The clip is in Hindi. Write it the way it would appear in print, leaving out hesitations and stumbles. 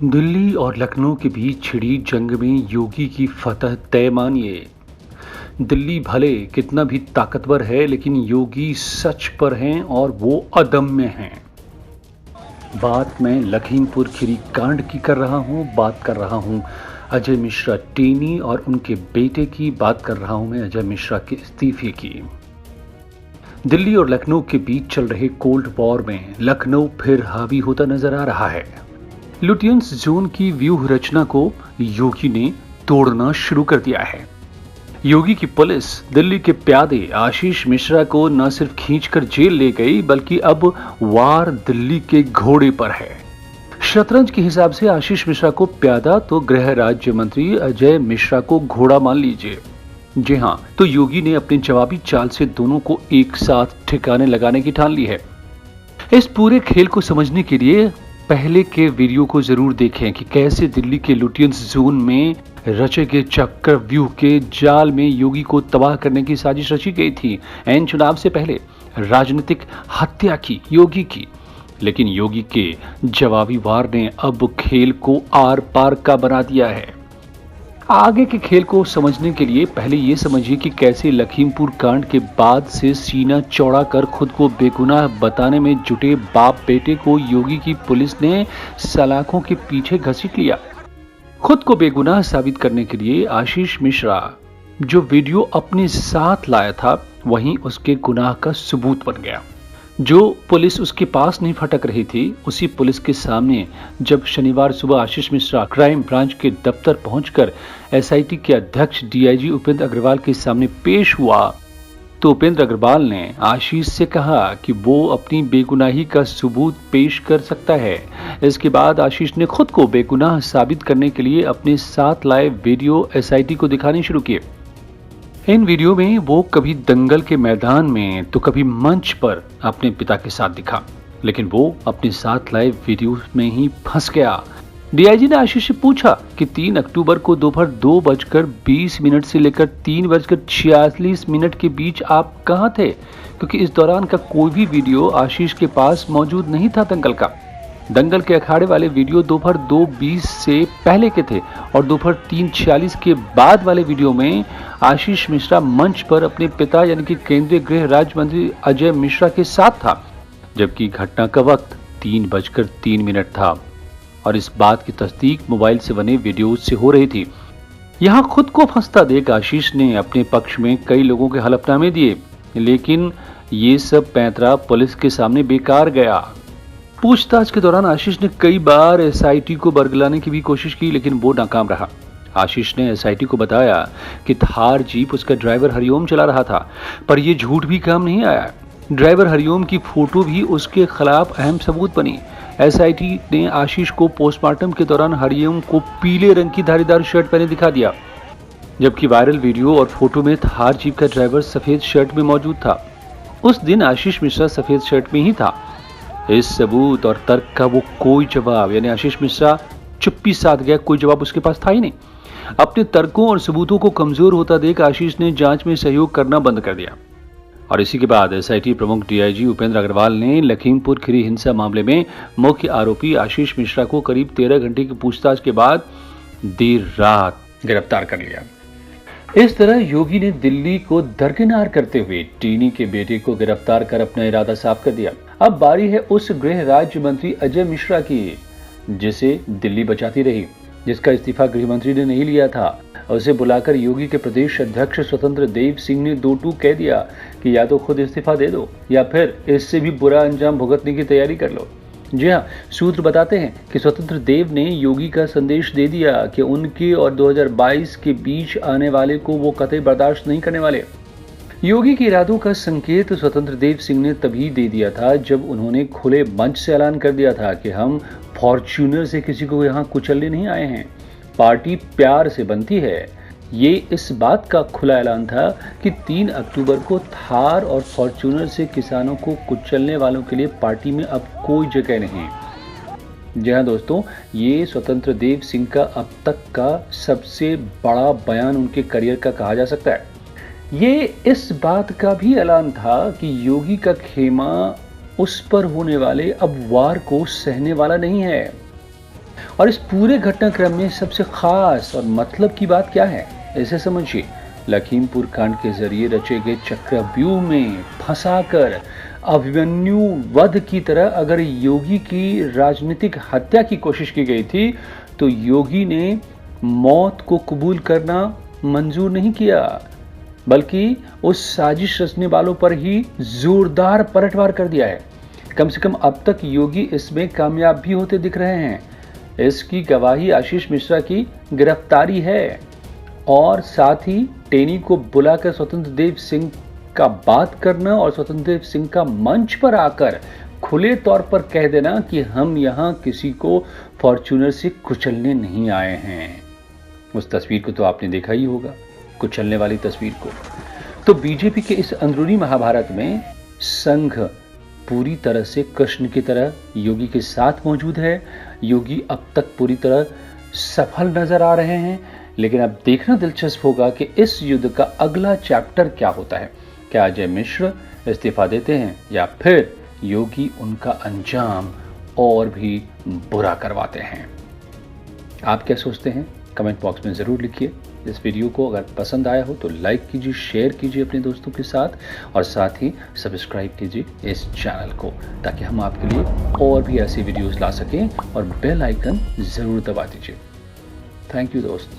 दिल्ली और लखनऊ के बीच छिड़ी जंग में योगी की फतह तय मानिए। दिल्ली भले कितना भी ताकतवर है, लेकिन योगी सच पर हैं और वो अदम्य हैं। बात मैं लखीमपुर खीरी कांड की कर रहा हूँ। बात कर रहा हूँ अजय मिश्रा टेनी और उनके बेटे की। बात कर रहा हूँ मैं अजय मिश्रा के इस्तीफे की। दिल्ली और लखनऊ के बीच चल रहे कोल्ड वॉर में लखनऊ फिर हावी होता नजर आ रहा है। लुटियंस जोन की व्यूह रचना को योगी ने तोड़ना शुरू कर दिया है। योगी की पुलिस दिल्ली के प्यादे आशीष मिश्रा को न सिर्फ खींचकर जेल ले गई, बल्कि अब वार दिल्ली के घोड़े पर है। शतरंज के हिसाब से आशीष मिश्रा को प्यादा तो गृह राज्य मंत्री अजय मिश्रा को घोड़ा मान लीजिए। जी हां, तो योगी ने अपनी जवाबी चाल से दोनों को एक साथ ठिकाने लगाने की ठान ली है। इस पूरे खेल को समझने के लिए पहले के वीडियो को जरूर देखें कि कैसे दिल्ली के लुटियंस जोन में रचे गए चक्रव्यूह के जाल में योगी को तबाह करने की साजिश रची गई थी। एन चुनाव से पहले राजनीतिक हत्या की योगी की, लेकिन योगी के जवाबी वार ने अब खेल को आर पार का बना दिया है। आगे के खेल को समझने के लिए पहले ये समझिए कि कैसे लखीमपुर कांड के बाद से सीना चौड़ा कर खुद को बेगुनाह बताने में जुटे बाप बेटे को योगी की पुलिस ने सलाखों के पीछे घसीट लिया। खुद को बेगुनाह साबित करने के लिए आशीष मिश्रा जो वीडियो अपने साथ लाया था, वहीं उसके गुनाह का सबूत बन गया। जो पुलिस उसके पास नहीं फटक रही थी, उसी पुलिस के सामने जब शनिवार सुबह आशीष मिश्रा क्राइम ब्रांच के दफ्तर पहुंचकर एसआईटी के अध्यक्ष डीआईजी उपेंद्र अग्रवाल के सामने पेश हुआ, तो उपेंद्र अग्रवाल ने आशीष से कहा कि वो अपनी बेगुनाही का सबूत पेश कर सकता है। इसके बाद आशीष ने खुद को बेगुनाह साबित करने के लिए अपने साथ लाए वीडियो एसआईटी को दिखाने शुरू किए। इन वीडियो में वो कभी दंगल के मैदान में तो कभी मंच पर अपने पिता के साथ दिखा, लेकिन वो अपने साथ लाए वीडियो में ही फंस गया। डीआईजी ने आशीष से पूछा कि 3 अक्टूबर को दोपहर 2:20 से लेकर 3:46 के बीच आप कहां थे, क्योंकि इस दौरान का कोई भी वीडियो आशीष के पास मौजूद नहीं था। दंगल के अखाड़े वाले वीडियो दोपहर 2:20 से पहले के थे और दोपहर 3:46 के बाद वाले वीडियो में आशीष मिश्रा मंच पर अपने पिता यानी कि केंद्रीय गृह राज्य मंत्री अजय मिश्रा के साथ था, जबकि घटना का वक्त 3:03 था और इस बात की तस्दीक मोबाइल से बने वीडियो से हो रही थी। यहाँ खुद को फंसता देख आशीष ने अपने पक्ष में कई लोगों के हलफनामे दिए, लेकिन ये सब पैंतरा पुलिस के सामने बेकार गया। पूछताछ के दौरान आशीष ने कई बार एसआईटी को बरगलाने की भी कोशिश की, लेकिन वो नाकाम रहा। आशीष ने एसआईटी को बताया कि थार जीप उसका ड्राइवर हरिओम चला रहा था, पर यह झूठ भी काम नहीं आया। ड्राइवर हरिओम की फोटो भी उसके खिलाफ अहम सबूत बनी। एसआईटी ने आशीष को पोस्टमार्टम के दौरान हरिओम को पीले रंग की धारीदार शर्ट पहने दिखा दिया, जबकि वायरल वीडियो और फोटो में थार जीप का ड्राइवर सफेद शर्ट में मौजूद था। उस दिन आशीष मिश्रा सफेद शर्ट में ही था। इस सबूत और तर्क का वो कोई जवाब, यानी आशीष मिश्रा चुप्पी साध गया, कोई जवाब उसके पास था ही नहीं। अपने तर्कों और सबूतों को कमजोर होता देख आशीष ने जांच में सहयोग करना बंद कर दिया और इसी के बाद एसआईटी प्रमुख डीआईजी उपेंद्र अग्रवाल ने लखीमपुर खीरी हिंसा मामले में मुख्य आरोपी आशीष मिश्रा को करीब 13 घंटे की पूछताछ के बाद देर रात गिरफ्तार कर लिया। इस तरह योगी ने दिल्ली को दरकिनार करते हुए टीनी के बेटे को गिरफ्तार कर अपना इरादा साफ कर दिया। अब बारी है उस गृह राज्य मंत्री अजय मिश्रा की, जिसे दिल्ली बचाती रही, जिसका इस्तीफा गृह मंत्री ने नहीं लिया था। उसे बुलाकर योगी के प्रदेश अध्यक्ष स्वतंत्र देव सिंह ने 2-2 कह दिया कि या तो खुद इस्तीफा दे दो या फिर इससे भी बुरा अंजाम भुगतने की तैयारी कर लो। जी हाँ, सूत्र बताते हैं कि स्वतंत्र देव ने योगी का संदेश दे दिया कि उनके और 2022 के बीच आने वाले को वो कतई बर्दाश्त नहीं करने वाले। योगी के इरादों का संकेत स्वतंत्र देव सिंह ने तभी दे दिया था जब उन्होंने खुले मंच से ऐलान कर दिया था कि हम फॉर्च्यूनर से किसी को यहाँ कुचलने नहीं आए हैं, पार्टी प्यार से बनती है। ये इस बात का खुला ऐलान था कि 3 अक्टूबर को थार और फॉर्च्यूनर से किसानों को कुचलने वालों के लिए पार्टी में अब कोई जगह नहीं। जी हाँ दोस्तों, ये स्वतंत्र देव सिंह का अब तक का सबसे बड़ा बयान उनके करियर का कहा जा सकता है। ये इस बात का भी ऐलान था कि योगी का खेमा उस पर होने वाले अब वार को सहने वाला नहीं है। और इस पूरे घटनाक्रम में सबसे खास और मतलब की बात क्या है, इसे समझिए। लखीमपुर कांड के जरिए रचे गए चक्रव्यूह में फंसाकर अभिमन्यु वध की तरह अगर योगी की राजनीतिक हत्या की कोशिश की गई थी, तो योगी ने मौत को कबूल करना मंजूर नहीं किया, बल्कि उस साजिश रचने वालों पर ही जोरदार पलटवार कर दिया है। कम से कम अब तक योगी इसमें कामयाब भी होते दिख रहे हैं। इसकी गवाही आशीष मिश्रा की गिरफ्तारी है और साथ ही टेनी को बुलाकर स्वतंत्र देव सिंह का बात करना और स्वतंत्र देव सिंह का मंच पर आकर खुले तौर पर कह देना कि हम यहां किसी को फॉर्च्यूनर से कुचलने नहीं आए हैं। उस तस्वीर को तो आपने देखा ही होगा, कुचलने वाली तस्वीर को। तो बीजेपी के इस अंदरूनी महाभारत में संघ पूरी तरह से कृष्ण की तरह योगी के साथ मौजूद है। योगी अब तक पूरी तरह सफल नजर आ रहे हैं, लेकिन अब देखना दिलचस्प होगा कि इस युद्ध का अगला चैप्टर क्या होता है। क्या अजय मिश्र इस्तीफा देते हैं या फिर योगी उनका अंजाम और भी बुरा करवाते हैं? आप क्या सोचते हैं? कमेंट बॉक्स में ज़रूर लिखिए। इस वीडियो को अगर पसंद आया हो तो लाइक कीजिए, शेयर कीजिए अपने दोस्तों के साथ और साथ ही सब्सक्राइब कीजिए इस चैनल को, ताकि हम आपके लिए और भी ऐसी वीडियोस ला सकें, और बेल आइकन ज़रूर दबा दीजिए। थैंक यू दोस्त।